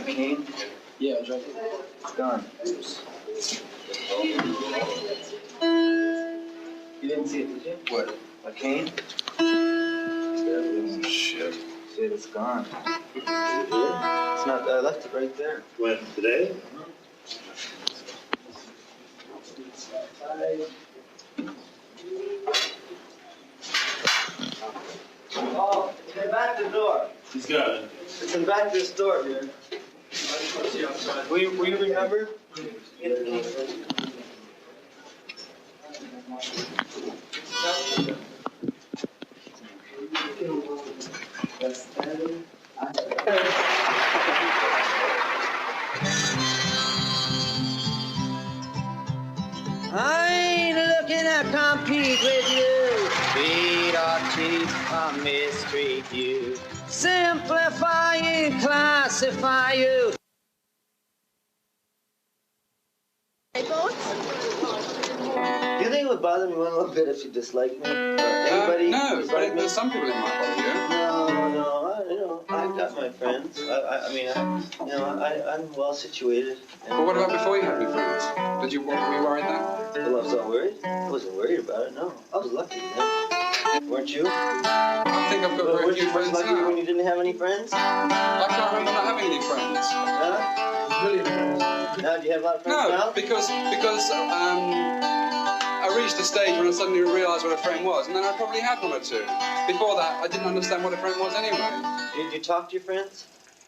cane? Yeah, it's right there. It's gone. You didn't see it, did you? What? A cane? Oh, shit. Shit, it's gone. It's not, I left it right there. When? Today? Oh, it's in the back of the door. He's got it. It's in the back of this door, dude. Will you remember? I ain't looking to compete with you. Beat or cheat or mistreat you. Simplify and classify you. Do you think it would bother me one little bit if you disliked me? Anybody? No, dislike but me? there's some people in my body, yeah. No, I've got my friends. I'm well situated. But what about before you had any friends? Were you worried then? Well, I was not worried. I wasn't worried about it, no. I was lucky, man. Weren't you? I think I've got very Weren't few you friends lucky now. when you didn't have any friends? I can't remember not having any friends. Huh? Now, do you have a lot of friends No, now? because I reached a stage when I suddenly realised what a friend was, and then I probably had one or two. Before that, I didn't understand what a friend was anyway. Did you talk to your friends?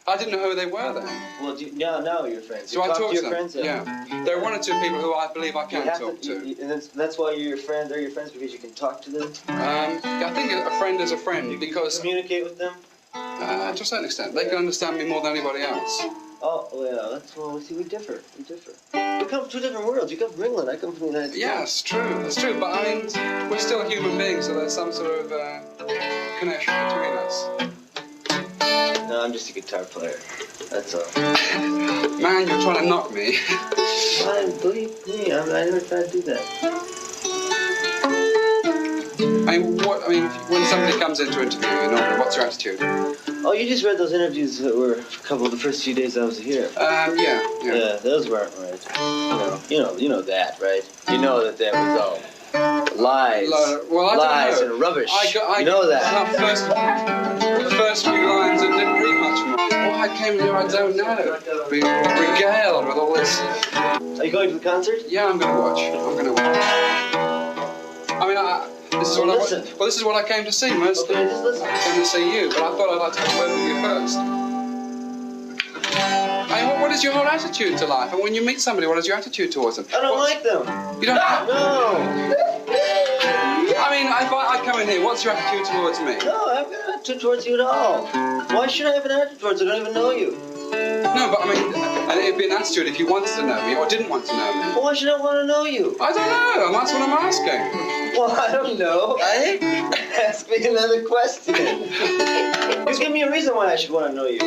I didn't know who they were then. Well, now you're friends. So You I talk talked to your to them. friends then? Yeah. There are one or two people who I believe I You can have talk to. And that's why you're your friend. They're your friends because you can talk to them. I think a friend is a friend because, Communicate with them. to a certain extent, they can understand me more than anybody else. Oh, well, see, we differ. We come from two different worlds. You come from England, I come from the United States. Yes, true, that's true. But I mean, we're still human beings, so there's some sort of connection between us. No, I'm just a guitar player. That's all. Man, you're trying to knock me. Believe me, I never tried to do that. When somebody comes in to interview you, normally, what's your attitude? Oh, you just read those interviews that were a couple of the first few days I was here. Yeah. Yeah, those weren't right. You know that, right? You know that was all lies. Well, I lies don't know. and rubbish. I you know that. The first few lines, I didn't read much more. Why I came here, I don't know. Being regaled with all this. Are you going to the concert? Yeah, I'm going to watch. This is what listen. This is what I came to see mostly. Okay, just listen. I came to see you, but I thought I'd like to have a word with you first. What is your whole attitude to life? And when you meet somebody, what is your attitude towards them? I don't like them. You don't? No. I mean, if I come in here, what's your attitude towards me? No, I haven't got an attitude towards you at all. Why should I have an attitude towards you? I don't even know you. No, but I mean, it'd be an attitude if you wanted to know me or didn't want to know me. Well, why should I want to know you? I don't know, and that's what I'm asking. Well, I don't know. Ask me another question. Just give me a reason why I should want to know you.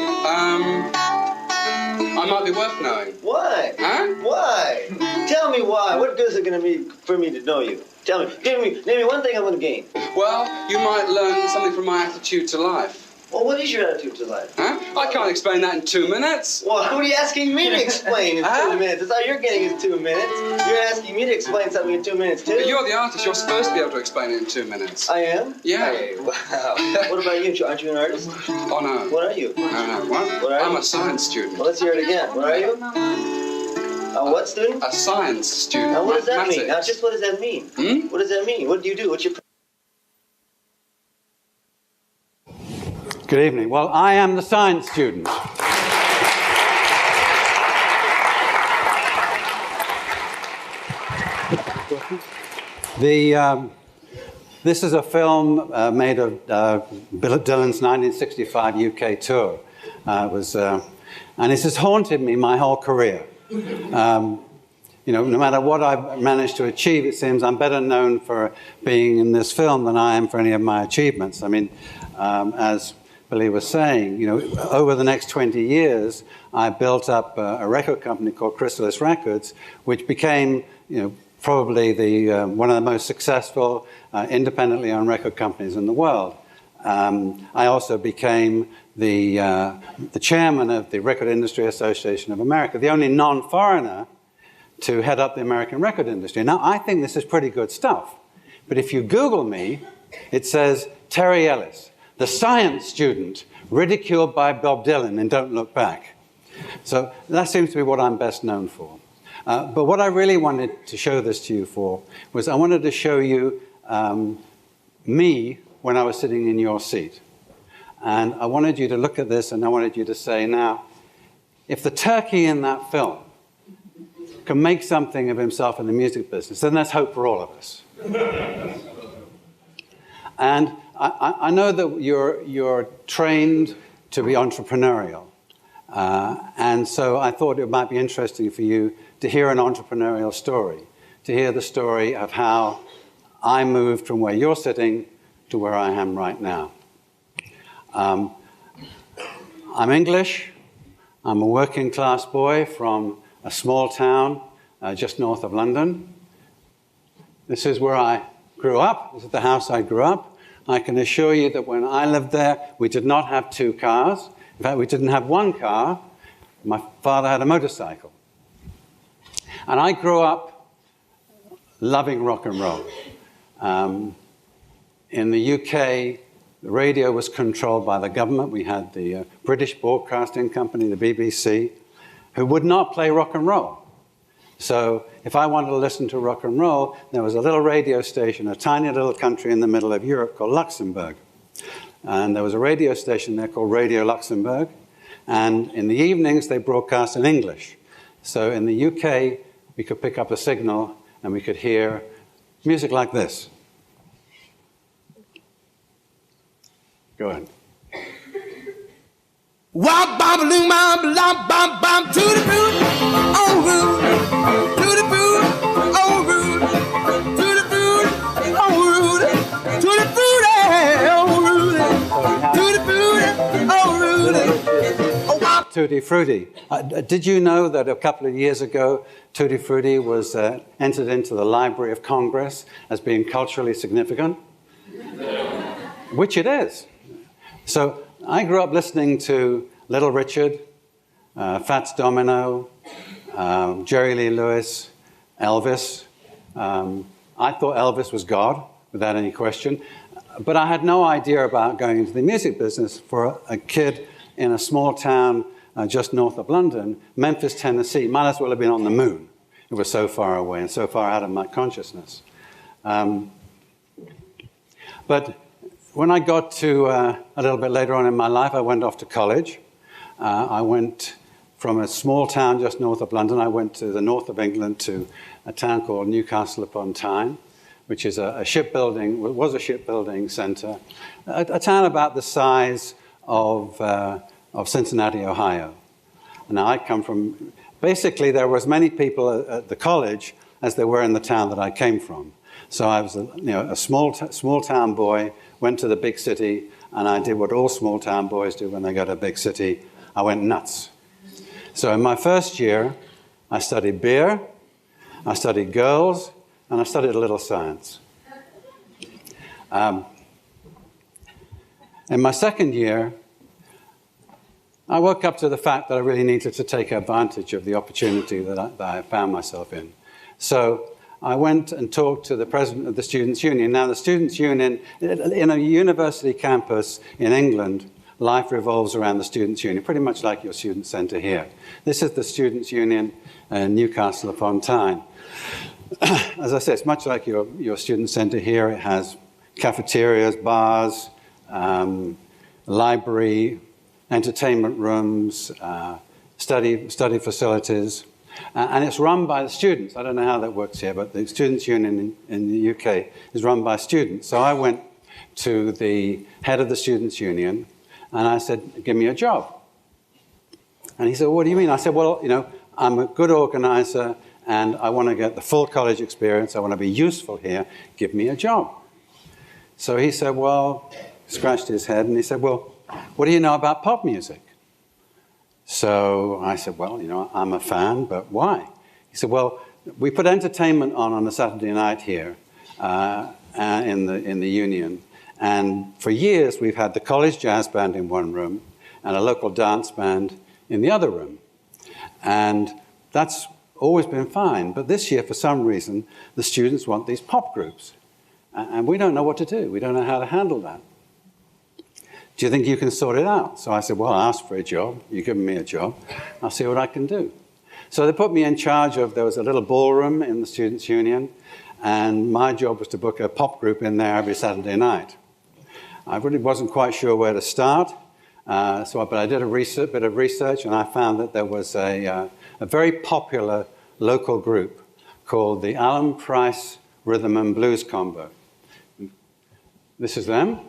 I might be worth knowing. Why? Huh? Why? Tell me why. What good is it going to be for me to know you? Tell me. Name me one thing I'm going to gain. Well, you might learn something from my attitude to life. Well, what is your attitude to life? Huh? I can't explain that in 2 minutes. Well, what are you asking me to explain in 2 minutes? That's all you're getting is 2 minutes. You're asking me to explain something in 2 minutes, too. But you're the artist. You're supposed to be able to explain it in 2 minutes. I am? Yeah. Hey, wow. What about you? Aren't you an artist? Oh, no. What are you? No. What are I'm you? a science student. Well, let's hear it again. What are you? A what student? A science student. Now, what does that mean? Now, Mathematics. just what does that mean? Hmm? What does that mean? What do you do? What's your... Good evening. Well, I am the science student. This is a film made of Dylan's 1965 UK tour. And it has haunted me my whole career. No matter what I've managed to achieve, it seems I'm better known for being in this film than I am for any of my achievements. I mean, as Billy was saying, over the next 20 years, I built up a record company called Chrysalis Records, which became, probably one of the most successful independently owned record companies in the world. I also became the chairman of the Record Industry Association of America, the only non-foreigner to head up the American record industry. Now, I think this is pretty good stuff. But if you Google me, it says, Terry Ellis, the science student ridiculed by Bob Dylan in Don't Look Back. So that seems to be what I'm best known for. But what I really wanted to show this to you for was I wanted to show you me when I was sitting in your seat. And I wanted you to look at this and I wanted you to say, now, if the turkey in that film can make something of himself in the music business, then there's hope for all of us. And I know that you're trained to be entrepreneurial. And so I thought it might be interesting for you to hear an entrepreneurial story, to hear the story of how I moved from where you're sitting to where I am right now. I'm English. I'm a working class boy from a small town just north of London. This is where I grew up. This is the house I grew up. I can assure you that when I lived there, we did not have 2 cars. In fact, we didn't have 1 car. My father had a motorcycle. And I grew up loving rock and roll. In the UK, the radio was controlled by the government. We had the British Broadcasting Company, the BBC, who would not play rock and roll. So if I wanted to listen to rock and roll, there was a little radio station, a tiny little country in the middle of Europe called Luxembourg. And there was a radio station there called Radio Luxembourg. And in the evenings, they broadcast in English. So in the UK, we could pick up a signal and we could hear music like this. Go ahead. Wop bam loom bam bam bam bam to the boot on root to the boot on root to the boot on root to the boot on root to the boot on root. Tutti Frutti. Did you know that a couple of years ago, Tutti Frutti was entered into the Library of Congress as being culturally significant? Which it is. So I grew up listening to Little Richard, Fats Domino, Jerry Lee Lewis, Elvis. I thought Elvis was God, without any question. But I had no idea about going into the music business for a kid in a small town just north of London. Memphis, Tennessee, might as well have been on the moon. It was so far away and so far out of my consciousness. But when I got to a little bit later on in my life, I went off to college. I went from a small town just north of London. I went to the north of England to a town called Newcastle upon Tyne, which is a shipbuilding, was a shipbuilding center, a town about the size of Cincinnati, Ohio. Now I come from, basically there were as many people at the college as there were in the town that I came from. So I was a small town boy, went to the big city, and I did what all small town boys do when they go to a big city. I went nuts. So in my first year, I studied beer, I studied girls, and I studied a little science. In my second year, I woke up to the fact that I really needed to take advantage of the opportunity that I found myself in. So I went and talked to the president of the Students' Union. Now, the Students' Union, in a university campus in England, life revolves around the Students' Union, pretty much like your student centre here. This is the Students' Union in Newcastle upon Tyne. As I said, it's much like your student centre here. It has cafeterias, bars, library, entertainment rooms, study facilities. And it's run by the students. I don't know how that works here, but the Students' Union in the UK is run by students. So I went to the head of the Students' Union, and I said, give me a job. And he said, what do you mean? I said, well, I'm a good organizer, and I want to get the full college experience. I want to be useful here. Give me a job. So he said, well, scratched his head, and he said, well, what do you know about pop music? So I said, well, I'm a fan, but why? He said, well, we put entertainment on a Saturday night here in the union, And for years, we've had the college jazz band in one room and a local dance band in the other room. And that's always been fine. But this year, for some reason, the students want these pop groups. And we don't know what to do. We don't know how to handle that. Do you think you can sort it out? So I said, well, I asked for a job. You've given me a job. I'll see what I can do. So they put me in charge of, there was a little ballroom in the Students' Union, and my job was to book a pop group in there every Saturday night. I really wasn't quite sure where to start, but I did a bit of research, and I found that there was a very popular local group called the Alan Price Rhythm and Blues Combo. This is them,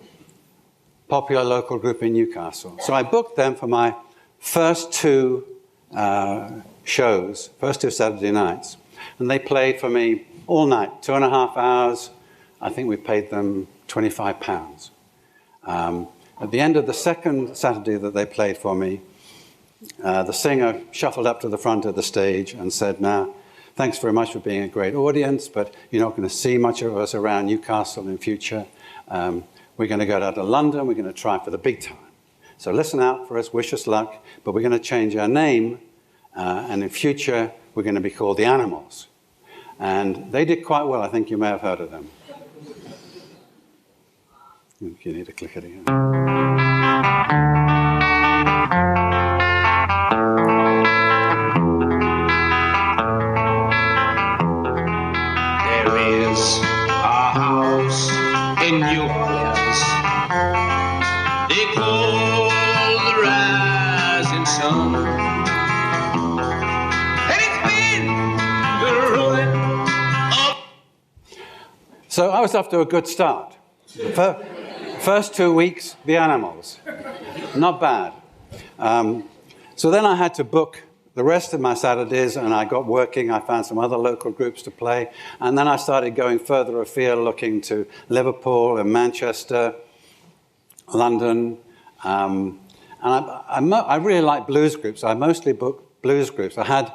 popular local group in Newcastle. So I booked them for my first two shows, first two Saturday nights, and they played for me all night, 2.5 hours. I think we paid them £25. At the end of the second Saturday that they played for me, the singer shuffled up to the front of the stage and said, now, thanks very much for being a great audience, but you're not going to see much of us around Newcastle in future. We're going to go down to London, we're going to try for the big time. So listen out for us, wish us luck, but we're going to change our name, and in future, we're going to be called the Animals. And they did quite well. I think you may have heard of them. You need to click it again. There is a house in New Orleans they call the Rising Sun, and it's been the ruin of... So I was off to a good start. First 2 weeks, the Animals. Not bad. So then I had to book the rest of my Saturdays, and I got working. I found some other local groups to play. And then I started going further afield, looking to Liverpool and Manchester, London. And I really like blues groups. I mostly booked blues groups. I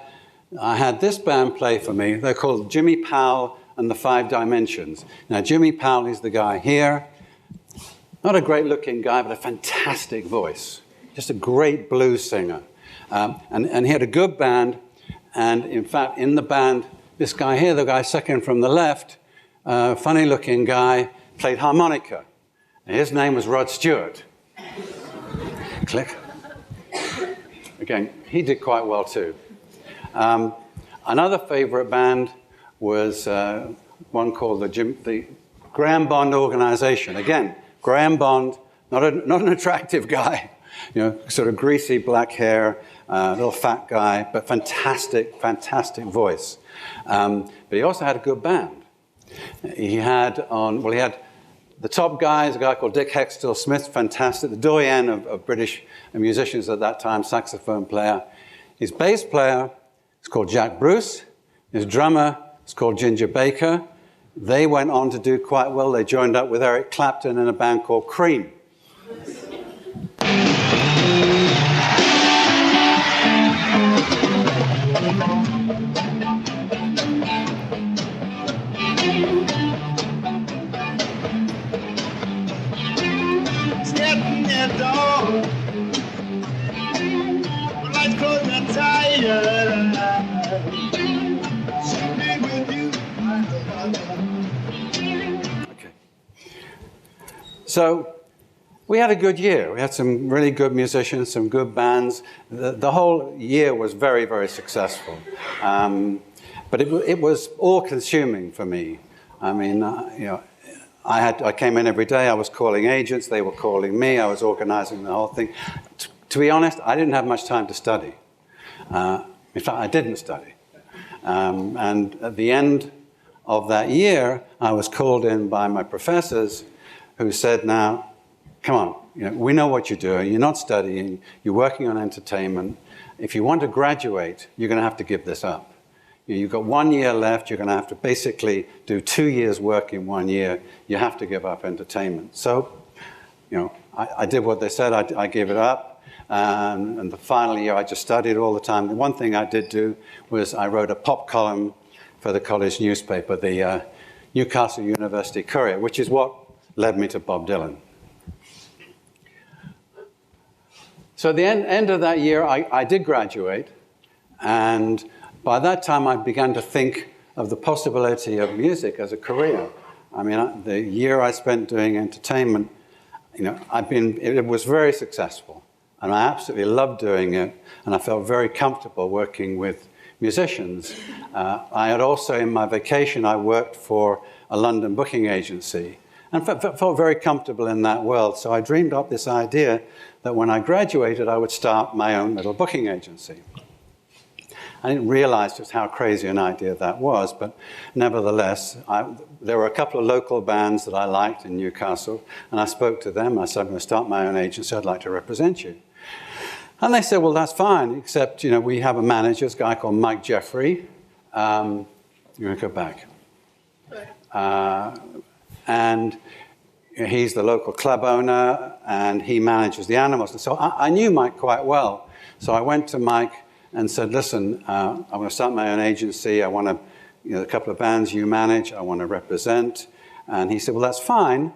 had this band play for me. They're called Jimmy Powell and the Five Dimensions. Now, Jimmy Powell is the guy here. Not a great-looking guy, but a fantastic voice. Just a great blues singer. And he had a good band. And in fact, in the band, this guy here, the guy second from the left, funny-looking guy, played harmonica. And his name was Rod Stewart. Click. Again, he did quite well, too. Another favorite band was one called the Graham Bond Organization. Again, Graham Bond, not an attractive guy, sort of greasy black hair, little fat guy, but fantastic voice. But he also had a good band. He had the top guys, a guy called Dick Hextall-Smith, fantastic, the doyen of British musicians at that time, saxophone player. His bass player is called Jack Bruce. His drummer is called Ginger Baker. They went on to do quite well. They joined up with Eric Clapton in a band called Cream. Step in the door, lights close and tired. Sleeping with you. Okay. So we had a good year. We had some really good musicians, some good bands. The whole year was very, very successful. But it was all-consuming for me. I mean, I came in every day. I was calling agents. They were calling me. I was organizing the whole thing. To be honest, I didn't have much time to study. In fact, I didn't study. And at the end of that year, I was called in by my professors who said, now, come on, we know what you're doing. You're not studying. You're working on entertainment. If you want to graduate, you're going to have to give this up. You've got 1 year left. You're going to have to basically do 2 years' work in 1 year. You have to give up entertainment. So, I did what they said. I gave it up. And the final year, I just studied all the time. The one thing I did do was I wrote a pop column for the college newspaper, the Newcastle University Courier, which is what led me to Bob Dylan. So at the end of that year, I did graduate, and by that time I began to think of the possibility of music as a career. I mean, the year I spent doing entertainment, it was very successful, and I absolutely loved doing it, and I felt very comfortable working with musicians. I had also, in my vacation, I worked for a London booking agency, and felt very comfortable in that world. So I dreamed up this idea that when I graduated, I would start my own little booking agency. I didn't realize just how crazy an idea that was, but nevertheless, there were a couple of local bands that I liked in Newcastle, and I spoke to them. I said, I'm going to start my own agency. I'd like to represent you. And they said, well, that's fine, except, we have a manager, this guy called Mike Jeffrey. You're going to go back. And he's the local club owner, and he manages the animals. And so I knew Mike quite well. So I went to Mike and said, listen, I'm going to start my own agency. I want to, a couple of bands you manage, I want to represent. And he said, well, that's fine,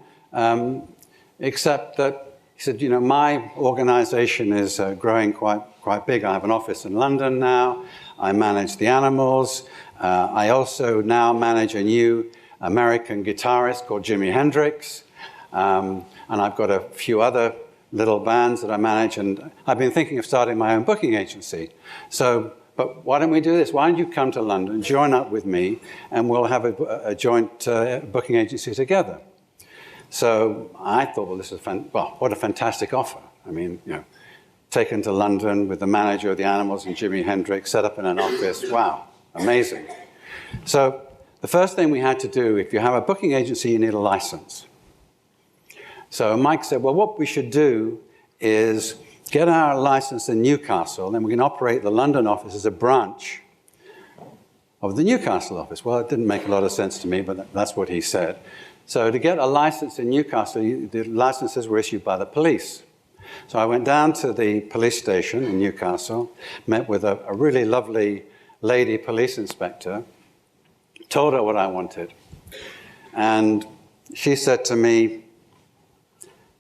except that, he said, my organization is growing quite big. I have an office in London now. I manage the animals. I also now manage a new American guitarist called Jimi Hendrix. And I've got a few other little bands that I manage, and I've been thinking of starting my own booking agency. So, but why don't we do this? Why don't you come to London, join up with me, and we'll have a joint booking agency together. So I thought, well, this is what a fantastic offer. I mean, taken to London with the manager of the animals and Jimi Hendrix, set up in an office. Wow, amazing. So the first thing we had to do, if you have a booking agency, you need a license. So Mike said, well, what we should do is get our license in Newcastle, and then we can operate the London office as a branch of the Newcastle office. Well, it didn't make a lot of sense to me, but that's what he said. So to get a license in Newcastle, the licenses were issued by the police. So I went down to the police station in Newcastle, met with a really lovely lady police inspector, told her what I wanted. And she said to me,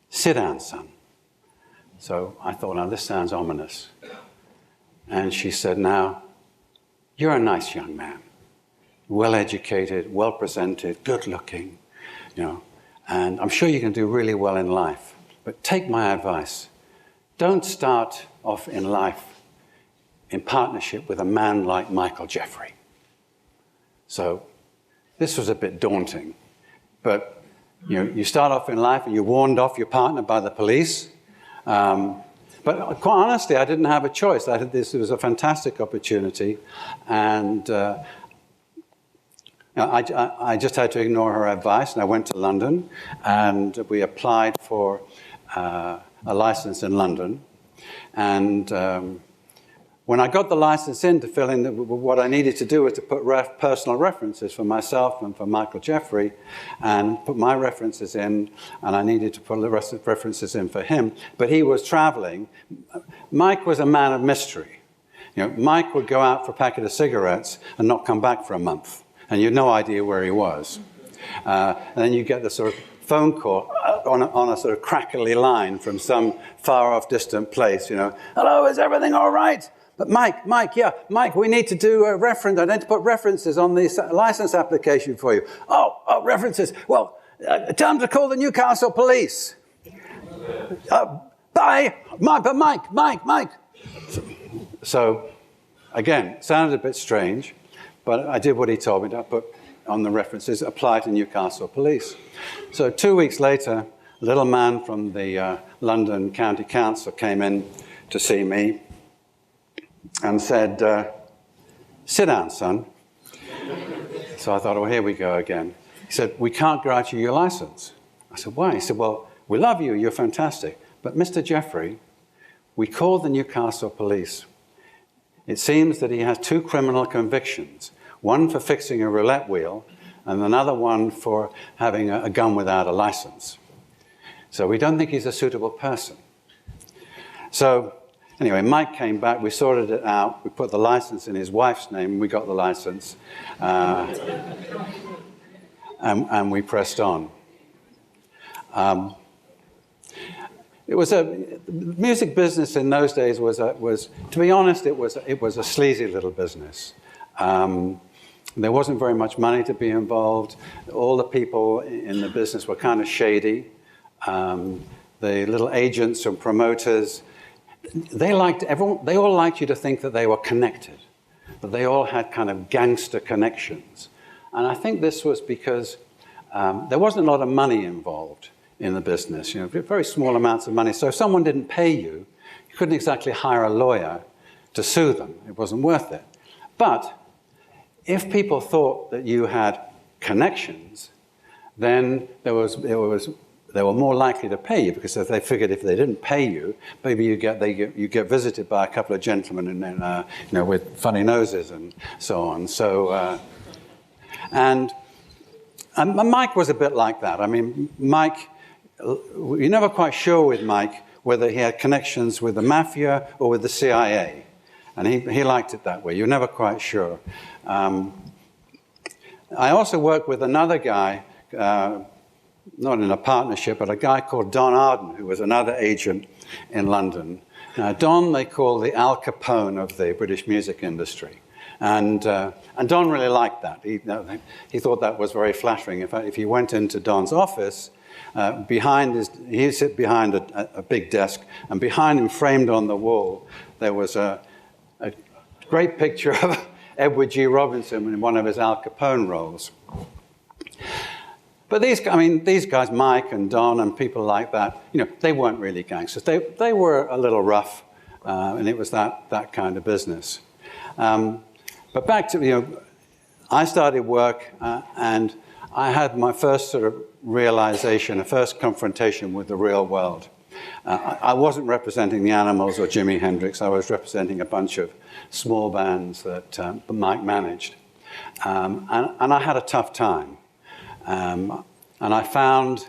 sit down, son. So I thought, now this sounds ominous. And she said, now, you're a nice young man, well-educated, well-presented, good-looking, and I'm sure you can do really well in life. But take my advice. Don't start off in life in partnership with a man like Michael Jeffrey. So this was a bit daunting, but you start off in life and you're warned off your partner by the police. But quite honestly, I didn't have a choice. This was a fantastic opportunity, and I just had to ignore her advice, and I went to London, and we applied for a license in London. And when I got the license in to fill in, what I needed to do was to put personal references for myself and for Michael Jeffrey, and put my references in, and I needed to put the rest of the references in for him. But he was traveling. Mike was a man of mystery. Mike would go out for a packet of cigarettes and not come back for a month, and you had no idea where he was. And then you get the sort of phone call on a sort of crackly line from some far-off distant place, hello, is everything all right? But Mike, we need to do a reference. I need to put references on the license application for you. Oh, references. Well, tell them to call the Newcastle police. Bye. Mike. So, again, sounded a bit strange, but I did what he told me to put on the references, apply to Newcastle police. So 2 weeks later, a little man from the London County Council came in to see me and said, sit down, son. So I thought, oh, here we go again. He said, we can't grant you your license. I said, why? He said, well, we love you, you're fantastic. But Mr. Jeffrey, we called the Newcastle police. It seems that he has 2 criminal convictions, one for fixing a roulette wheel and another one for having a gun without a license. So we don't think he's a suitable person. So anyway, Mike came back, we sorted it out, we put the license in his wife's name, we got the license, and we pressed on. It was music business in those days was to be honest, it was a sleazy little business. There wasn't very much money to be involved. All the people in the business were kind of shady. The little agents and promoters, they all liked you to think that they were connected, that they all had kind of gangster connections. And I think this was because there wasn't a lot of money involved in the business, very small amounts of money. So if someone didn't pay you, you couldn't exactly hire a lawyer to sue them. It wasn't worth it. But if people thought that you had connections, then they were more likely to pay you, because they figured if they didn't pay you, maybe you get visited by a couple of gentlemen with funny noses and so on. So and Mike was a bit like that. I mean, Mike, you're never quite sure with Mike whether he had connections with the mafia or with the CIA. And he liked it that way. You're never quite sure. I also worked with another guy, not in a partnership, but a guy called Don Arden, who was another agent in London. Now, Don they call the Al Capone of the British music industry. And Don really liked that. He thought that was very flattering. In fact, if you went into Don's office, he'd sit behind a big desk, and behind him, framed on the wall, there was a great picture of Edward G. Robinson in one of his Al Capone roles. But these guys, Mike and Don and people like that, they weren't really gangsters. They were a little rough, and it was that kind of business. But back to, I started work, and I had my first sort of realization, a first confrontation with the real world. I wasn't representing the Animals or Jimi Hendrix. I was representing a bunch of small bands that Mike managed. And I had a tough time. And I found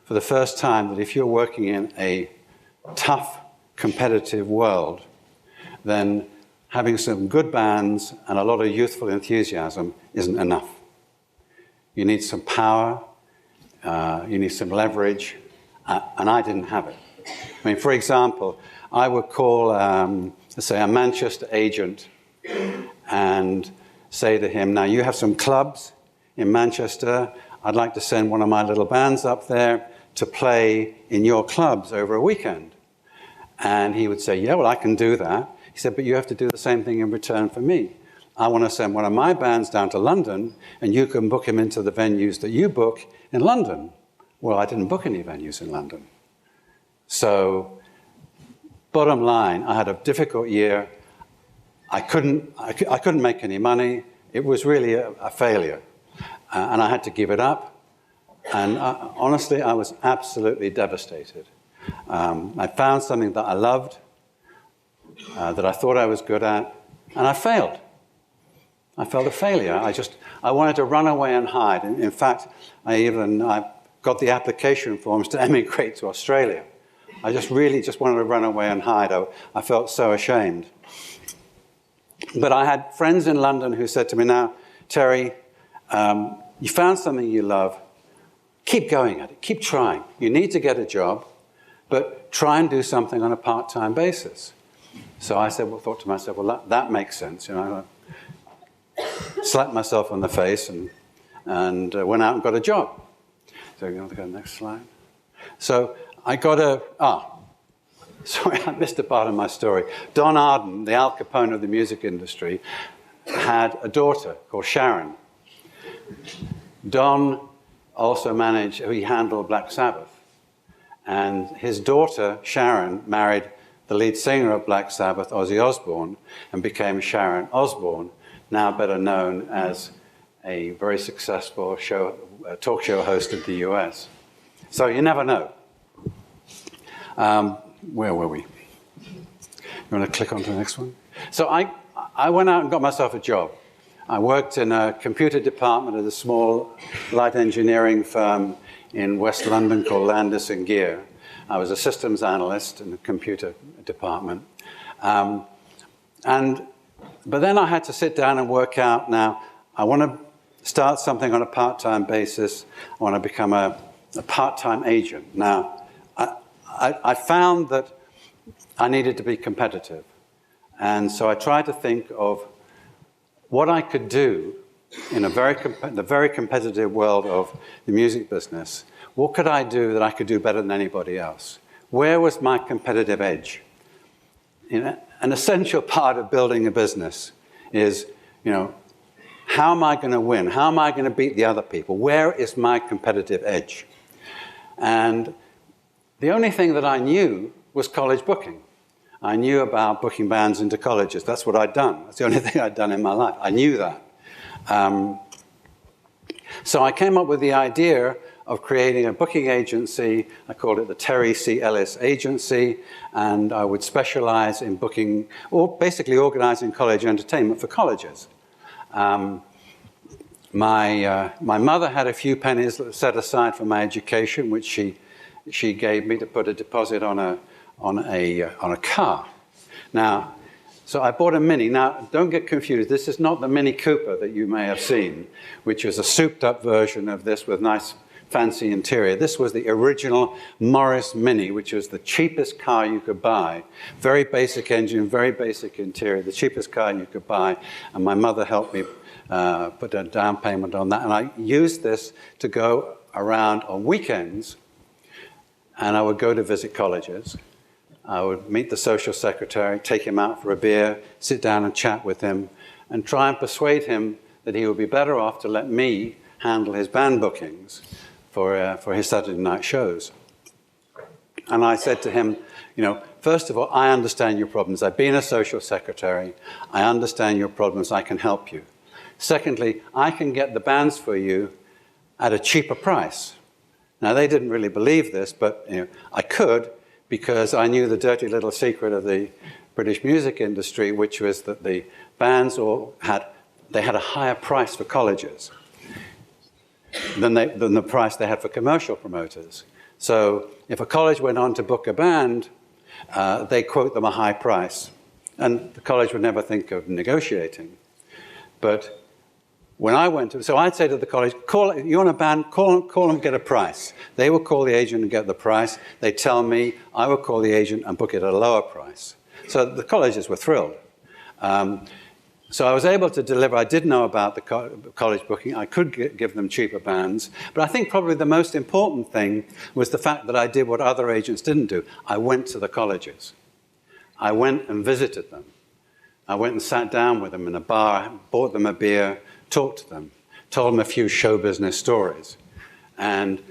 for the first time that if you're working in a tough, competitive world, then having some good bands and a lot of youthful enthusiasm isn't enough. You need some power, you need some leverage, and I didn't have it. I mean, for example, I would call, let's say, a Manchester agent and say to him, now you have some clubs in Manchester, I'd like to send one of my little bands up there to play in your clubs over a weekend. And he would say, yeah, well, I can do that. He said, but you have to do the same thing in return for me. I want to send one of my bands down to London, and you can book him into the venues that you book in London. Well, I didn't book any venues in London. So, bottom line, I had a difficult year. I couldn't make any money. It was really a failure. And I had to give it up. And honestly, I was absolutely devastated. I found something that I loved, that I thought I was good at, and I failed. I felt a failure. I wanted to run away and hide. In fact, I got the application forms to emigrate to Australia. I really wanted to run away and hide. I felt so ashamed. But I had friends in London who said to me, now, Terry, you found something you love. Keep going at it. Keep trying. You need to get a job, but try and do something on a part-time basis. So I thought to myself, well, that makes sense. I slapped myself on the face and went out and got a job. So you want to go to the next slide? So I got sorry, I missed a part of my story. Don Arden, the Al Capone of the music industry, had a daughter called Sharon. Don also he handled Black Sabbath. And his daughter, Sharon, married the lead singer of Black Sabbath, Ozzy Osbourne, and became Sharon Osbourne, now better known as a very successful talk show host in the US. So you never know. Where were we? You want to click on to the next one? So I went out and got myself a job. I worked in a computer department at a small light engineering firm in West London called Landis & Gear. I was a systems analyst in the computer department. But then I had to sit down and work out, now, I want to start something on a part-time basis. I want to become a a part-time agent. Now, I found that I needed to be competitive. And so I tried to think of what I could do in the very competitive world of the music business. What could I do that I could do better than anybody else? Where was my competitive edge? You know, an essential part of building a business is, you know, how am I going to win? How am I going to beat the other people? Where is my competitive edge? And the only thing that I knew was college booking. I knew about booking bands into colleges. That's what I'd done. That's the only thing I'd done in my life. I knew that. So I came up with the idea of creating a booking agency. I called it the Terry C. Ellis Agency, and I would specialize in booking, or basically organizing college entertainment for colleges. My mother had a few pennies set aside for my education, which she gave me to put a deposit on a car. Now, so I bought a Mini. Now, don't get confused. This is not the Mini Cooper that you may have seen, which is a souped-up version of this with nice, fancy interior. This was the original Morris Mini, which was the cheapest car you could buy. Very basic engine, very basic interior, the cheapest car you could buy. And my mother helped me put a down payment on that. And I used this to go around on weekends, and I would go to visit colleges. I would meet the social secretary, take him out for a beer, sit down and chat with him, and try and persuade him that he would be better off to let me handle his band bookings for his Saturday night shows. And I said to him, you know, first of all, I understand your problems. I've been a social secretary. I understand your problems. I can help you. Secondly, I can get the bands for you at a cheaper price. Now, they didn't really believe this, but you know, I could, because I knew the dirty little secret of the British music industry, which was that the bands had a higher price for colleges than the price they had for commercial promoters. So if a college went on to book a band, they quote them a high price, and the college would never think of negotiating. But when I went to, so I'd say to the college, you want a band, call them, get a price. They will call the agent and get the price. They tell me, I will call the agent and book it at a lower price. So the colleges were thrilled. So I was able to deliver. I did know about the college booking. I could give them cheaper bands. But I think probably the most important thing was the fact that I did what other agents didn't do. I went to the colleges. I went and visited them. I went and sat down with them in a bar, bought them a beer, talked to them, told them a few show business stories, and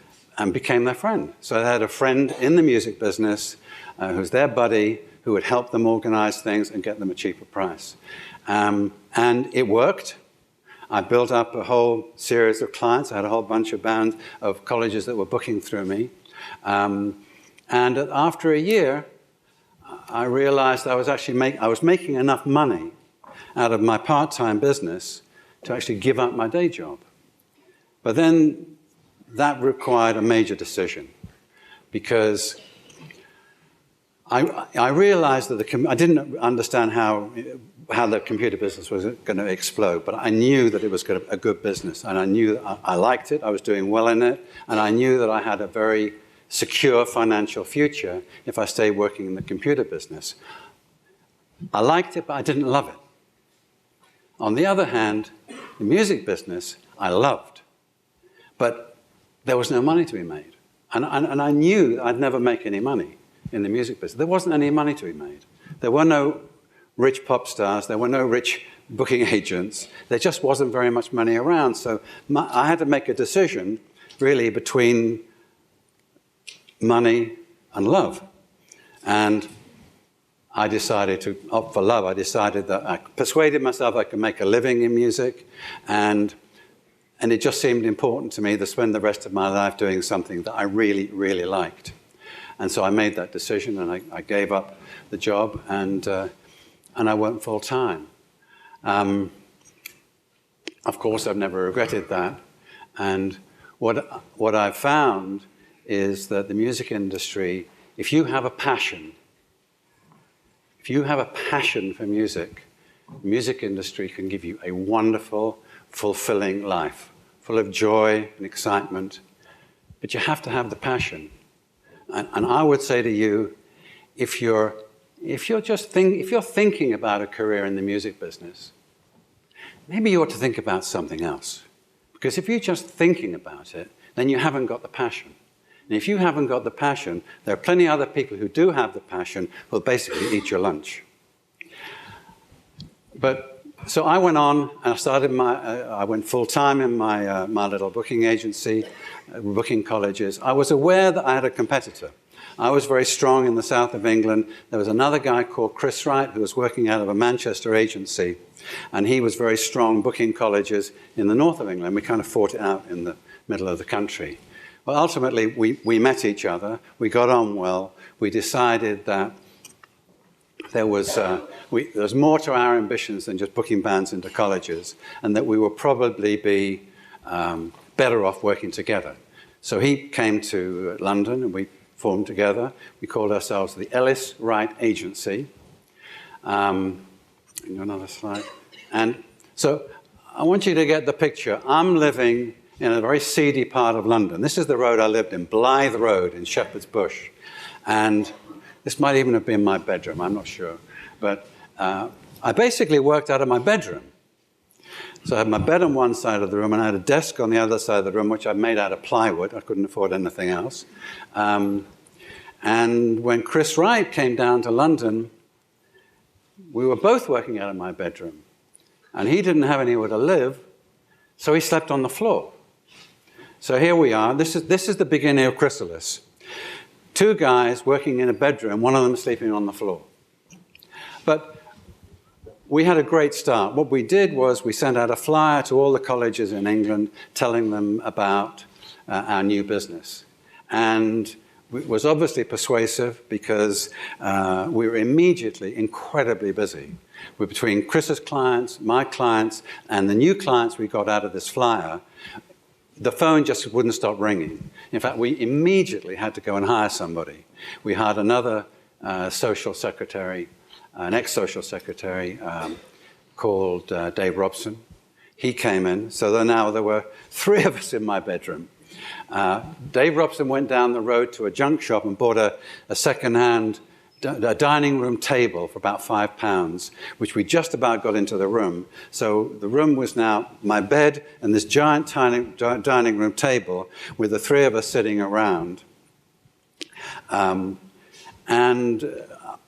became their friend. So they had a friend in the music business who's their buddy, who would help them organize things and get them a cheaper price. And it worked. I built up a whole series of clients. I had a whole bunch of bands of colleges that were booking through me. And after a year, I realized I was making enough money out of my part-time business to actually give up my day job. But then that required a major decision, because I realized that I didn't understand how the computer business was going to explode, but I knew that it was a good business, and I knew that I liked it, I was doing well in it, and I knew that I had a very secure financial future if I stayed working in the computer business. I liked it, but I didn't love it. On the other hand, the music business I loved, but there was no money to be made. And I knew I'd never make any money in the music business. There wasn't any money to be made. There were no rich pop stars. There were no rich booking agents. There just wasn't very much money around. So I had to make a decision, really, between money and love. And I decided to opt for love. I decided that I persuaded myself I could make a living in music, and it just seemed important to me to spend the rest of my life doing something that I really, really liked. And so I made that decision, and I gave up the job, and I went full time. Of course, I've never regretted that. And what I've found is that the music industry, if you have a passion for music, the music industry can give you a wonderful, fulfilling life, full of joy and excitement. but you have to have the passion. And I would say to you, if you're thinking about a career in the music business, maybe you ought to think about something else. Because if you're just thinking about it, then you haven't got the passion. And if you haven't got the passion, there are plenty of other people who do have the passion who will basically eat your lunch. So I went on and I went full-time in my little booking agency, booking colleges. I was aware that I had a competitor. I was very strong in the south of England. There was another guy called Chris Wright who was working out of a Manchester agency, and he was very strong booking colleges in the north of England. We kind of fought it out in the middle of the country. Well, ultimately, we met each other. We got on well. We decided that there was more to our ambitions than just booking bands into colleges, and that we would probably be better off working together. So he came to London, and we formed together. We called ourselves the Ellis Wright Agency. Another slide. And so I want you to get the picture. I'm living in a very seedy part of London. This is the road I lived in, Blythe Road in Shepherd's Bush. And this might even have been my bedroom, I'm not sure. But I basically worked out of my bedroom. So I had my bed on one side of the room, and I had a desk on the other side of the room, which I made out of plywood. I couldn't afford anything else. And when Chris Wright came down to London, we were both working out of my bedroom. And he didn't have anywhere to live, so he slept on the floor. So here we are. This is the beginning of Chrysalis. Two guys working in a bedroom, one of them sleeping on the floor. But we had a great start. What we did was we sent out a flyer to all the colleges in England telling them about our new business. And it was obviously persuasive because we were immediately incredibly busy. We're between Chris's clients, my clients, and the new clients we got out of this flyer. The phone just wouldn't stop ringing. In fact, we immediately had to go and hire somebody. We hired another social secretary, an ex-social secretary called Dave Robson. He came in, so now there were three of us in my bedroom. Dave Robson went down the road to a junk shop and bought a second-hand dining room table for about £5, which we just about got into the room. So the room was now my bed and this giant dining room table with the three of us sitting around. And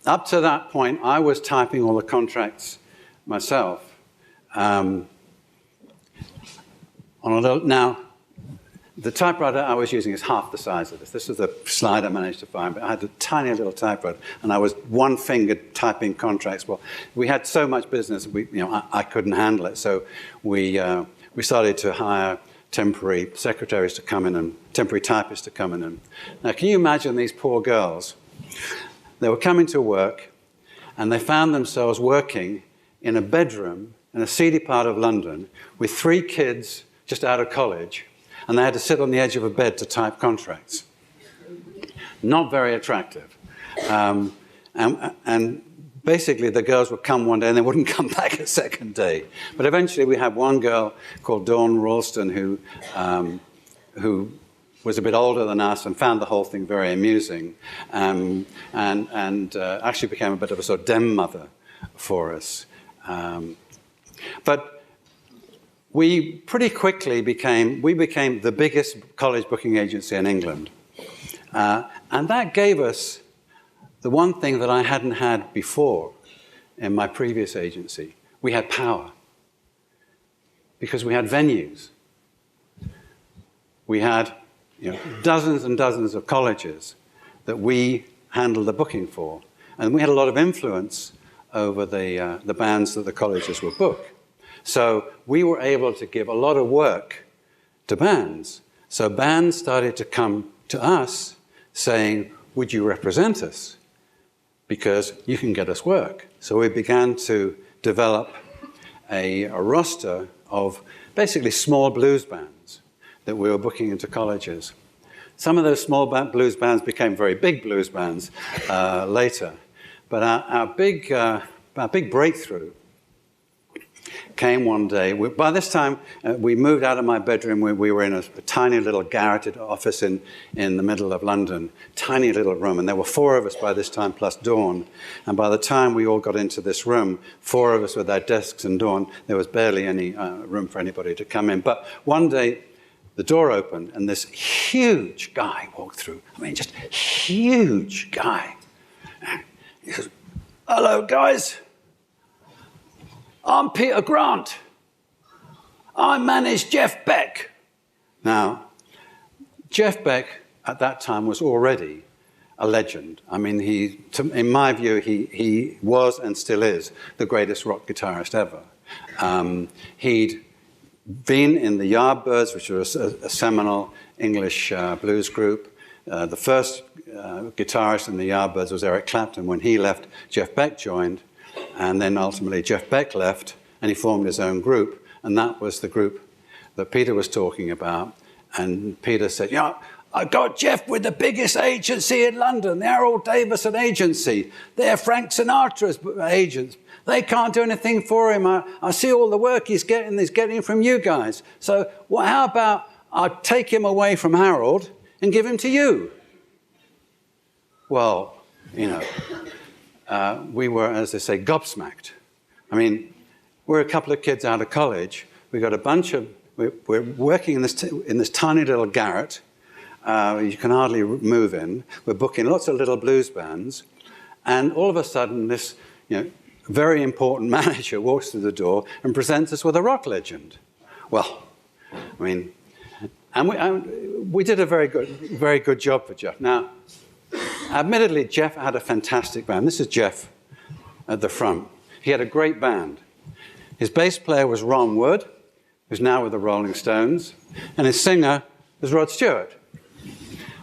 up to that point, I was typing all the contracts myself. Now, the typewriter I was using is half the size of this. This is the slide I managed to find, but I had a tiny little typewriter, and I was one-fingered typing contracts. Well, we had so much business, I couldn't handle it, so we started to hire temporary secretaries to come in and temporary typists to come in. And now, can you imagine these poor girls? They were coming to work, and they found themselves working in a bedroom in a seedy part of London with three kids just out of college, and they had to sit on the edge of a bed to type contracts. Not very attractive. And basically, the girls would come one day and they wouldn't come back a second day. But eventually, we had one girl called Dawn Ralston who was a bit older than us and found the whole thing very amusing, and actually became a bit of a sort of den mother for us. But we pretty quickly became the biggest college booking agency in England. And that gave us the one thing that I hadn't had before in my previous agency. We had power. Because we had venues. We had dozens and dozens of colleges that we handled the booking for. And we had a lot of influence over the bands that the colleges would book. So we were able to give a lot of work to bands. So bands started to come to us saying, would you represent us? Because you can get us work. So we began to develop a roster of basically small blues bands that we were booking into colleges. Some of those small blues bands became very big blues bands later. But our big breakthrough came one day. By this time, we moved out of my bedroom. We were in a tiny little garreted office in the middle of London, tiny little room. And there were 4 of us by this time, plus Dawn. And by the time we all got into this room, 4 of us with our desks and Dawn, there was barely any room for anybody to come in. But one day, the door opened, and this huge guy walked through. I mean, just huge guy. He says, "Hello, guys. I'm Peter Grant. I manage Jeff Beck." Now, Jeff Beck at that time was already a legend. I mean, in my view, he was and still is the greatest rock guitarist ever. He'd been in the Yardbirds, which was a seminal English blues group. The first guitarist in the Yardbirds was Eric Clapton. When he left, Jeff Beck joined. And then ultimately Jeff Beck left, and he formed his own group. And that was the group that Peter was talking about. And Peter said, "Yeah, I got Jeff with the biggest agency in London, the Harold Davison Agency. They're Frank Sinatra's agents. They can't do anything for him. I see all the work he's getting from you guys. So how about I take him away from Harold and give him to you?" Well, we were, as they say, gobsmacked. I mean, we're a couple of kids out of college. We got a bunch of. We're working in this tiny little garret. You can hardly move in. We're booking lots of little blues bands, and all of a sudden, this very important manager walks through the door and presents us with a rock legend. Well, I mean, and we did a very good job for Jeff. Now, admittedly, Jeff had a fantastic band. This is Jeff at the front. He had a great band. His bass player was Ron Wood, who's now with the Rolling Stones, and his singer was Rod Stewart.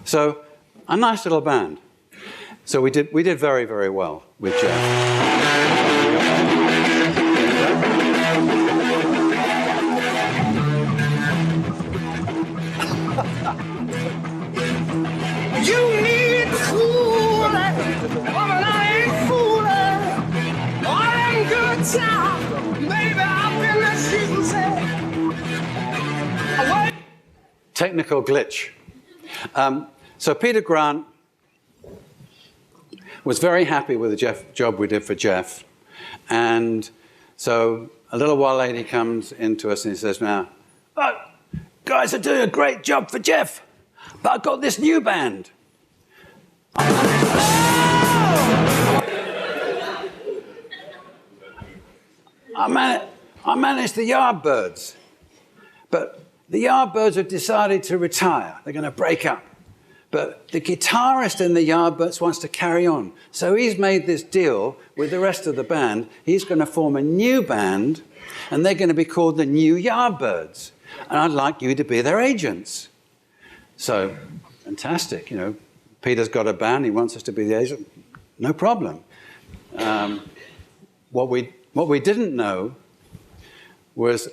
So, a nice little band. So we did very, very well with Jeff. You need fooling, woman, I ain't fooling. All them good times, baby, I've been the shooting. Technical glitch. So Peter Grant was very happy with the job we did for Jeff. And so a little while later he comes into us and he says, "Now, guys are doing a great job for Jeff, but I've got this new band." I manage the Yardbirds, but the Yardbirds have decided to retire. They're going to break up. But the guitarist in the Yardbirds wants to carry on. So he's made this deal with the rest of the band. He's going to form a new band, and they're going to be called the New Yardbirds. And I'd like you to be their agents. So, fantastic. Peter's got a band. He wants us to be the agent. No problem. What we didn't know was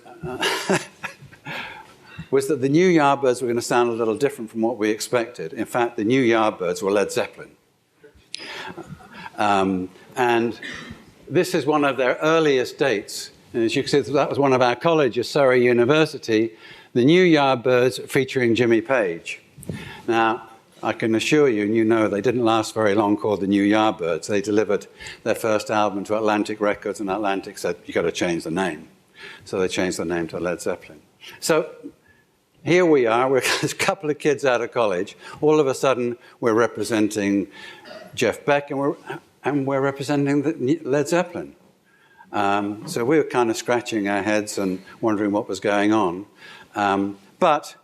that the New Yardbirds were going to sound a little different from what we expected. In fact, the New Yardbirds were Led Zeppelin. And this is one of their earliest dates. And as you can see, that was one of our colleges, Surrey University, the New Yardbirds featuring Jimmy Page. Now, I can assure you, and you know, they didn't last very long called the New Yardbirds. They delivered their first album to Atlantic Records, and Atlantic said, "You've got to change the name." So they changed the name to Led Zeppelin. So here we are, we're a couple of kids out of college. All of a sudden, we're representing Jeff Beck, and we're representing Led Zeppelin. So we were kind of scratching our heads and wondering what was going on. But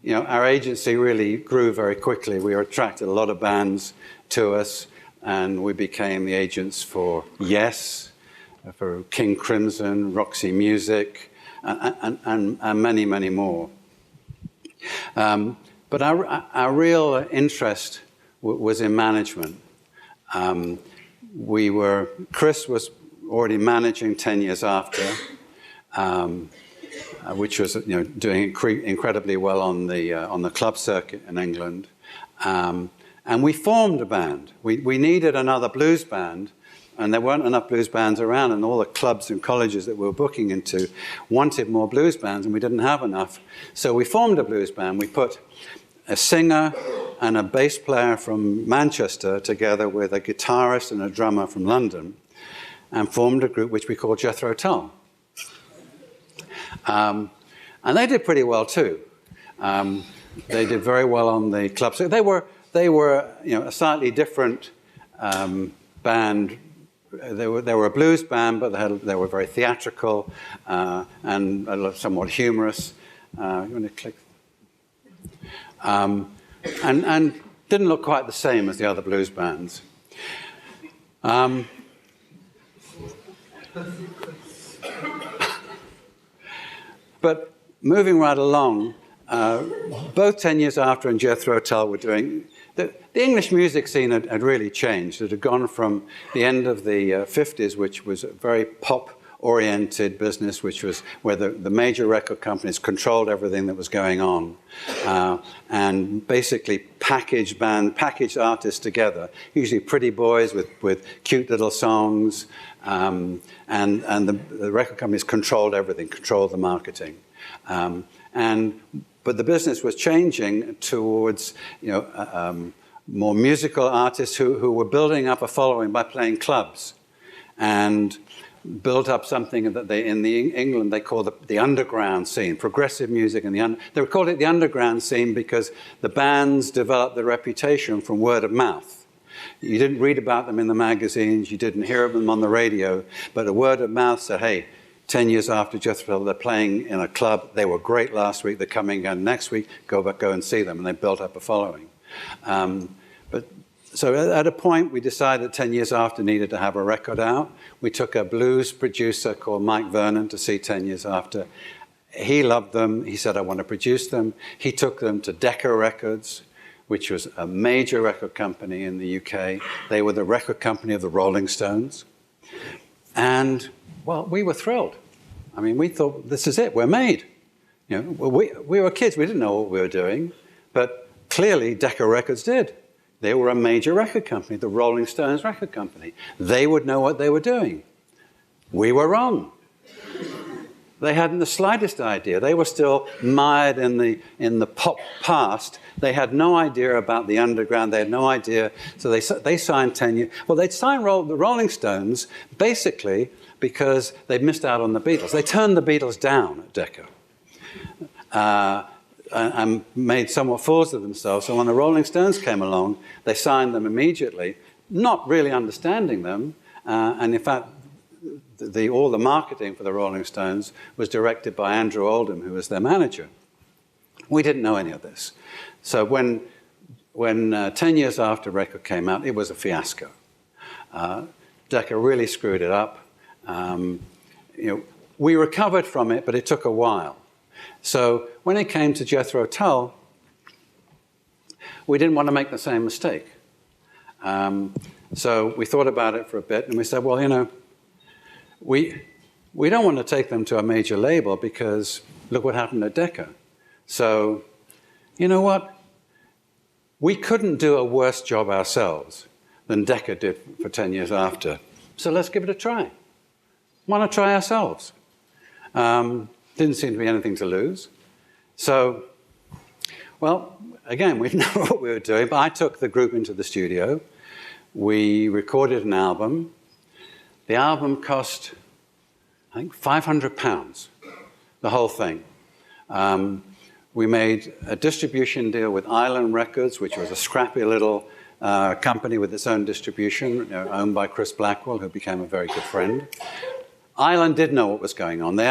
our agency really grew very quickly. We attracted a lot of bands to us, and we became the agents for Yes, for King Crimson, Roxy Music, and many, many more. But our real interest was in management. Chris was already managing 10 years after, which was doing incredibly well on the club circuit in England. And we formed a band. We needed another blues band and there weren't enough blues bands around, and all the clubs and colleges that we were booking into wanted more blues bands, and we didn't have enough. So we formed a blues band. We put a singer and a bass player from Manchester together with a guitarist and a drummer from London, and formed a group which we called Jethro Tull. And they did pretty well too. They did very well on the clubs. So they were a slightly different band. They were a blues band, but they were very theatrical and somewhat humorous. You want to click? And didn't look quite the same as the other blues bands. But moving right along, both 10 Years After and Jethro Tull were doing... The English music scene had really changed. It had gone from the end of the 50s, which was a very pop-oriented business, which was where the major record companies controlled everything that was going on, and basically packaged artists together, usually pretty boys with cute little songs, and the record companies controlled everything, controlled the marketing. But the business was changing towards, more musical artists who were building up a following by playing clubs, and built up something that in England they call the underground scene, progressive music. They called it the underground scene because the bands developed their reputation from word of mouth. You didn't read about them in the magazines, you didn't hear them on the radio, but the word of mouth said, hey, 10 Years After Jethro Tull, they're playing in a club. They were great last week. They're coming again next week. Go and see them. And they built up a following. So at a point, we decided 10 Years After needed to have a record out. We took a blues producer called Mike Vernon to see 10 Years After. He loved them. He said, I want to produce them. He took them to Decca Records, which was a major record company in the UK. They were the record company of the Rolling Stones. And... well, we were thrilled. I mean, we thought, this is it, we're made. We were kids, we didn't know what we were doing, but clearly Decca Records did. They were a major record company, the Rolling Stones record company. They would know what they were doing. We were wrong. They hadn't the slightest idea. They were still mired in the pop past. They had no idea about the underground. They had no idea. So they signed 10 years. Well, they'd signed the Rolling Stones basically because they'd missed out on the Beatles. They turned the Beatles down at Decca and made somewhat fools of themselves. So when the Rolling Stones came along, they signed them immediately, not really understanding them. And in fact, all the marketing for the Rolling Stones was directed by Andrew Oldham, who was their manager. We didn't know any of this. So when 10 Years After record came out, it was a fiasco. Decca really screwed it up. We recovered from it, but it took a while. So when it came to Jethro Tull, we didn't want to make the same mistake. So we thought about it for a bit, and we said, well, we don't want to take them to a major label because look what happened at Decca. So, you know what? We couldn't do a worse job ourselves than Decca did for 10 Years After. So let's give it a try. Why not try ourselves? Didn't seem to be anything to lose. So, well, again, we didn't know what we were doing, but I took the group into the studio. We recorded an album. The album cost, I think, £500, the whole thing. We made a distribution deal with Island Records, which was a scrappy little company with its own distribution, owned by Chris Blackwell, who became a very good friend. Island did know what was going on. They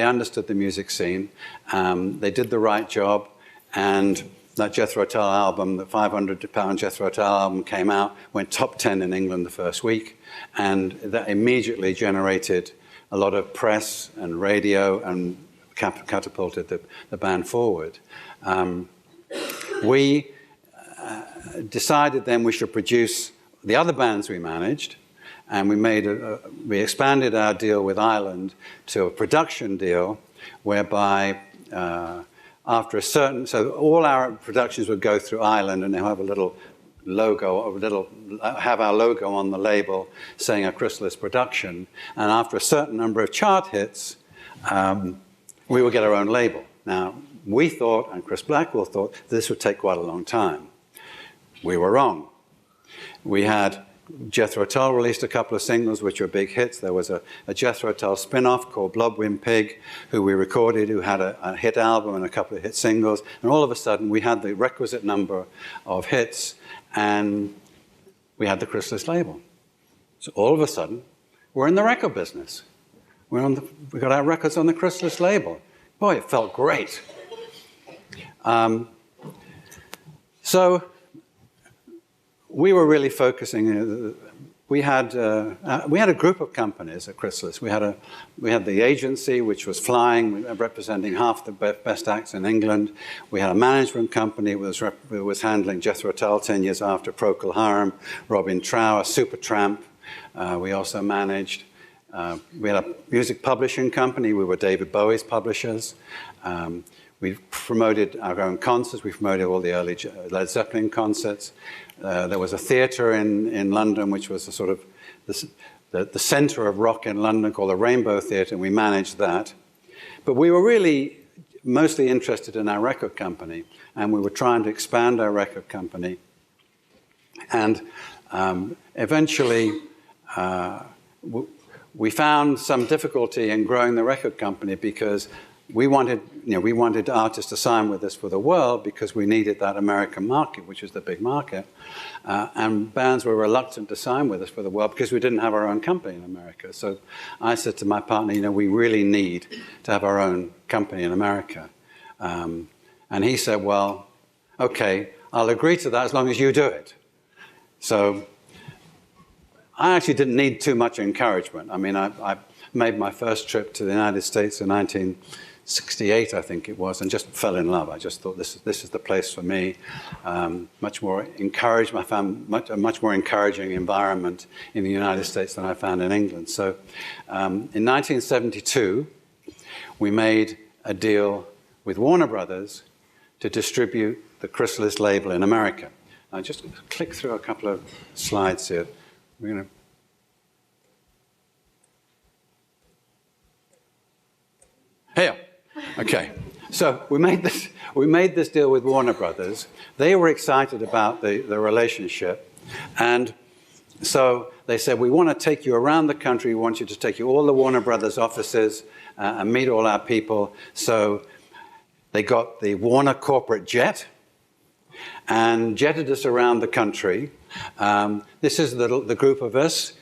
understood the music scene. They did the right job. And that Jethro Tull album, the £500 Jethro Tull album came out, went top 10 in England the first week. And that immediately generated a lot of press and radio and catapulted the band forward. We decided then we should produce the other bands we managed. And we expanded our deal with Island to a production deal whereby after a certain, so all our productions would go through Island and they'll have a little logo, have our logo on the label saying a Chrysalis production. And after a certain number of chart hits, we would get our own label. Now, we thought, and Chris Blackwell thought, this would take quite a long time. We were wrong. We had Jethro Tull released a couple of singles which were big hits. There was a Jethro Tull spin-off called Blobwing Pig, who we recorded, who had a hit album and a couple of hit singles. And all of a sudden, we had the requisite number of hits, and we had the Chrysalis label. So all of a sudden, we're in the record business. We got our records on the Chrysalis label. Boy, it felt great. So we were really focusing. We had a group of companies at Chrysalis. We had the agency, which was flying, representing half the best acts in England. We had a management company that was handling Jethro Tull 10 years after, Procol Harum, Robin Trower, Supertramp. We also managed. We had a music publishing company. We were David Bowie's publishers. We promoted our own concerts. We promoted all the early Led Zeppelin concerts. There was a theatre in London, which was a sort of the centre of rock in London, called the Rainbow Theatre, and we managed that. But we were really mostly interested in our record company, and we were trying to expand our record company. And eventually, we found some difficulty in growing the record company because we wanted artists to sign with us for the world because we needed that American market, which was the big market. And bands were reluctant to sign with us for the world because we didn't have our own company in America. So I said to my partner, we really need to have our own company in America. And he said, well, okay, I'll agree to that as long as you do it. So I actually didn't need too much encouragement. I mean, I made my first trip to the United States in 1968, I think it was, and just fell in love. I just thought this is the place for me. Much more encouraged. I found a much more encouraging environment in the United States than I found in England. So in 1972, we made a deal with Warner Brothers to distribute the Chrysalis label in America. I'll just click through a couple of slides here. We're going to... Here. Okay. So we made this deal with Warner Brothers. They were excited about the relationship. And so they said, we want to take you around the country. We want you to take you all the Warner Brothers offices and meet all our people. So they got the Warner corporate jet and jetted us around the country. This is the group of us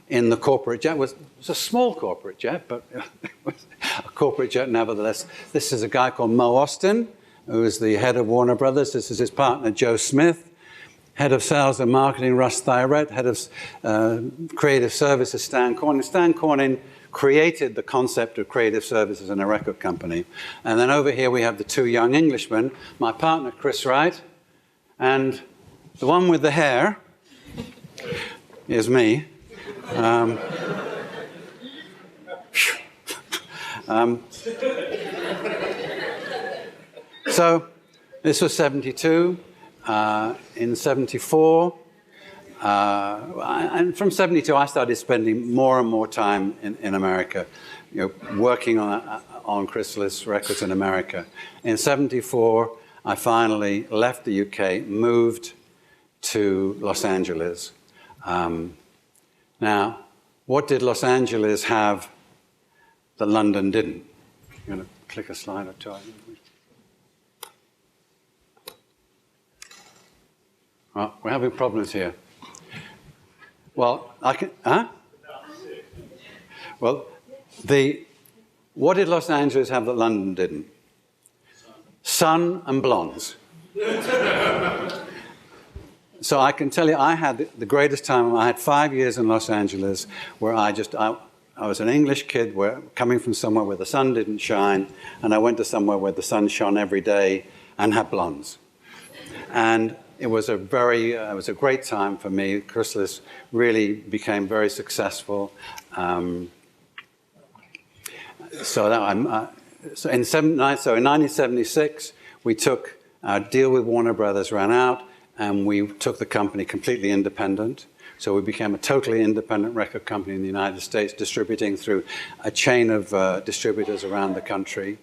in the corporate jet. It was a small corporate jet, but it was a corporate jet nevertheless. This is a guy called Mo Austin, who is the head of Warner Brothers. This is his partner, Joe Smith. Head of sales and marketing, Russ Thyrett. Head of creative services, Stan Corning. Stan Corning created the concept of creative services in a record company. And then over here we have the two young Englishmen, my partner, Chris Wright, and the one with the hair is me. So this was 72. In 74, and from 72, I started spending more and more time in America, working on Chrysalis records in America. In 74, I finally left the UK, moved to Los Angeles. Now, what did Los Angeles have that London didn't? I'm going to click a slide or two. Oh, we're having problems here. Well, I can, Well, what did Los Angeles have that London didn't? Sun and blondes. So I can tell you, I had the greatest time. I had 5 years in Los Angeles where I was an English kid coming from somewhere where the sun didn't shine, and I went to somewhere where the sun shone every day and had blondes. And it was a great time for me. Chrysalis really became very successful. So in 1976, we took our deal with Warner Brothers, ran out. and we took the company completely independent. So we became a totally independent record company in the United States, distributing through a chain of distributors around the country.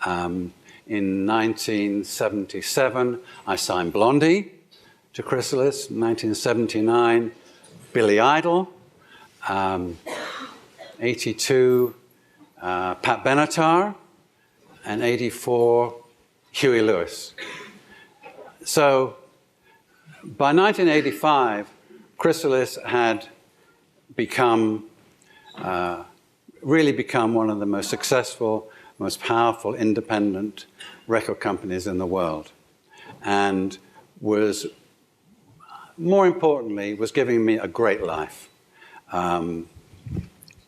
In 1977, I signed Blondie to Chrysalis. In 1979, Billy Idol. 82, Pat Benatar. And 84, Huey Lewis. So by 1985, Chrysalis had really become one of the most successful, most powerful independent record companies in the world, and was, more importantly, was giving me a great life.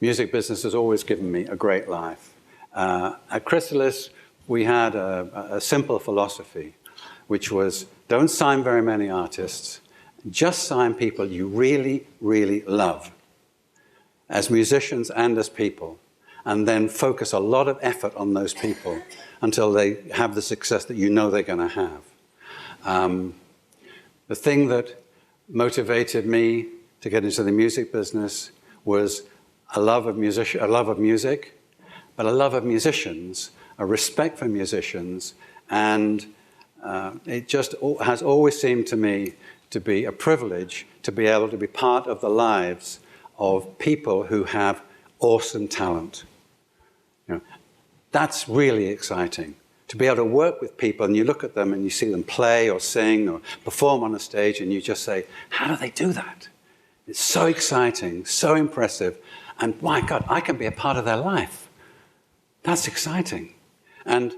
Music business has always given me a great life. At Chrysalis, we had a simple philosophy, which was don't sign very many artists, just sign people you really, really love as musicians and as people, and then focus a lot of effort on those people until they have the success that you know they're going to have. The thing that motivated me to get into the music business was a love of music, but a love of musicians, a respect for musicians, and it just has always seemed to me to be a privilege to be able to be part of the lives of people who have awesome talent. You know, that's really exciting. To be able to work with people and you look at them and you see them play or sing or perform on a stage and you just say, how do they do that? It's so exciting, so impressive, and my God, I can be a part of their life. That's exciting. And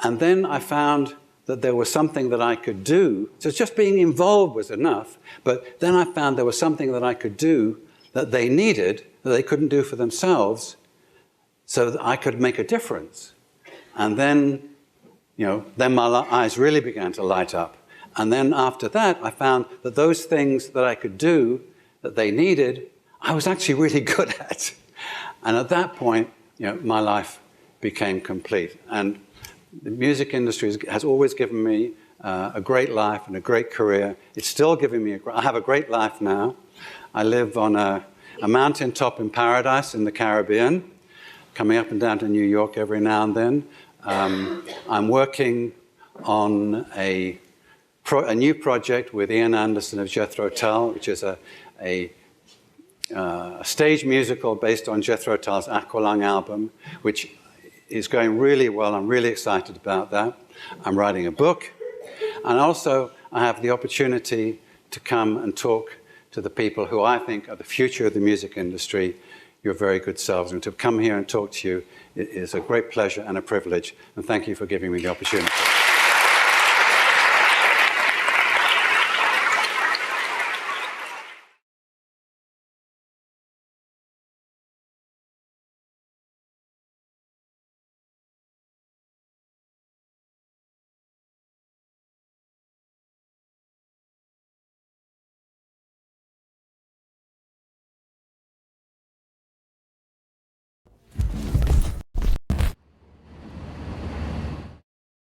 then I found that there was something that I could do. So just being involved was enough, but then I found there was something that I could do that they needed, that they couldn't do for themselves, so that I could make a difference. And then, then my eyes really began to light up. And then after that, I found that those things that I could do that they needed, I was actually really good at. And at that point, my life became complete. And the music industry has always given me a great life and a great career. It's still giving me I have a great life now. I live on a mountaintop in paradise in the Caribbean, coming up and down to New York every now and then. I'm working on a new project with Ian Anderson of Jethro Tull, which is a stage musical based on Jethro Tull's Aqualung album, which is going really well. I'm really excited about that. I'm writing a book. And also, I have the opportunity to come and talk to the people who I think are the future of the music industry, your very good selves. And to come here and talk to you is a great pleasure and a privilege. And thank you for giving me the opportunity.